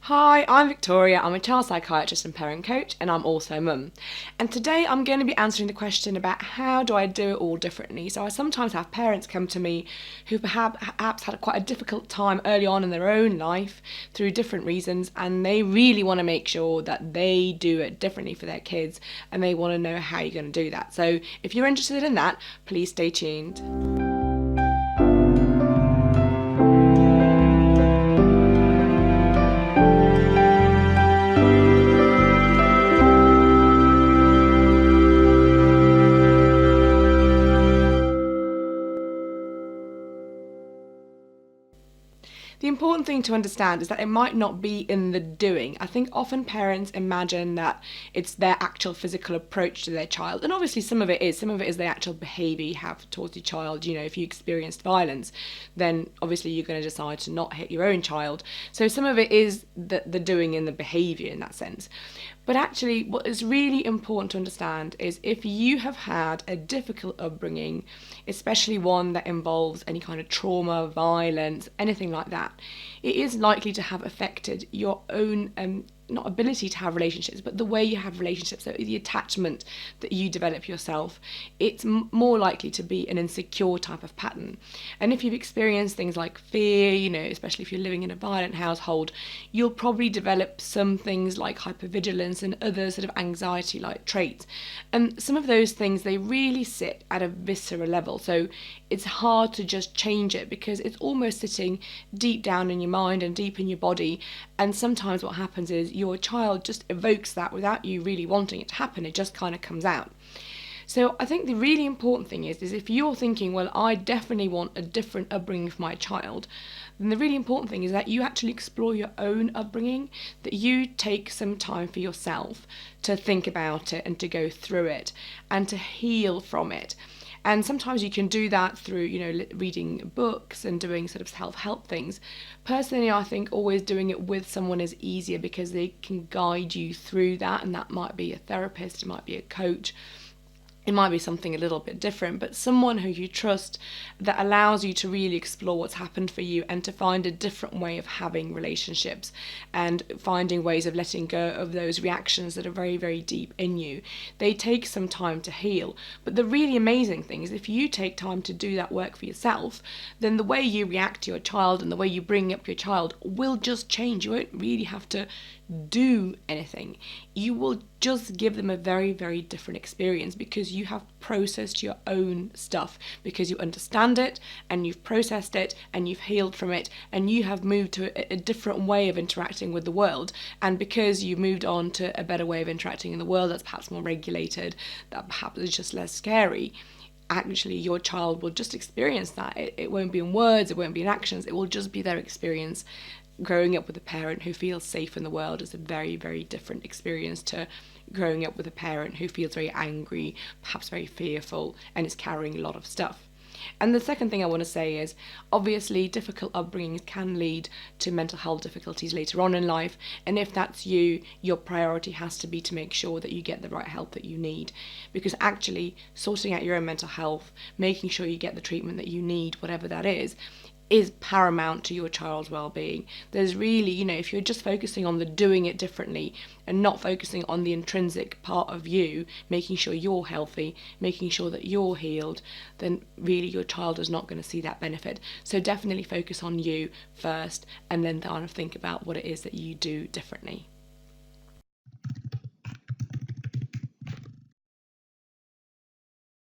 Hi, I'm Victoria. I'm a child psychiatrist and parent coach, and I'm also a mum. And today I'm going to be answering the question about how do I do it all differently. So I sometimes have parents come to me who perhaps had quite a difficult time early on in their own life through different reasons, and they really want to make sure that they do it differently for their kids, and they want to know how you're going to do that. So if you're interested in that, please stay tuned. The important thing to understand is that it might not be in the doing. I think often parents imagine that it's their actual physical approach to their child, and obviously some of it is. Some of it is the actual behaviour you have towards your child. You know, if you experienced violence, then obviously you're going to decide to not hit your own child. So some of it is the doing and the behaviour in that sense. But actually, what is really important to understand is if you have had a difficult upbringing, especially one that involves any kind of trauma, violence, anything like that, it is likely to have affected your own not ability to have relationships, but the way you have relationships, so the attachment that you develop yourself. It's more likely to be an insecure type of pattern. And if you've experienced things like fear, you know, especially if you're living in a violent household, you'll probably develop some things like hypervigilance and other sort of anxiety-like traits. And some of those things, they really sit at a visceral level. So it's hard to just change it because it's almost sitting deep down in your mind and deep in your body. And sometimes what happens is your child just evokes that without you really wanting it to happen. It just kind of comes out. So I think the really important thing is if you're thinking, well, I definitely want a different upbringing for my child, then the really important thing is that you actually explore your own upbringing, that you take some time for yourself to think about it and to go through it and to heal from it. And sometimes you can do that through, you know, reading books and doing sort of self-help things. Personally, I think always doing it with someone is easier because they can guide you through that, and that might be a therapist, it might be a coach. It might be something a little bit different, but someone who you trust that allows you to really explore what's happened for you and to find a different way of having relationships and finding ways of letting go of those reactions that are very, very deep in you. They take some time to heal. But the really amazing thing is if you take time to do that work for yourself, then the way you react to your child and the way you bring up your child will just change. You won't really have to do anything. You will just give them a very, very different experience because you have processed your own stuff, because you understand it and you've processed it and you've healed from it and you have moved to a different way of interacting with the world. And because you moved on to a better way of interacting in the world that's perhaps more regulated, that perhaps is just less scary, actually your child will just experience that. It won't be in words, it won't be in actions, it will just be their experience. Growing up with a parent who feels safe in the world is a very, very different experience to growing up with a parent who feels very angry, perhaps very fearful, and is carrying a lot of stuff. And the second thing I want to say is, obviously, difficult upbringings can lead to mental health difficulties later on in life. And if that's you, your priority has to be to make sure that you get the right help that you need. Because actually, sorting out your own mental health, making sure you get the treatment that you need, whatever that is paramount to your child's well-being. There's really, you know, if you're just focusing on the doing it differently and not focusing on the intrinsic part of you, making sure you're healthy, making sure that you're healed, then really your child is not going to see that benefit. So definitely focus on you first and then kind of think about what it is that you do differently.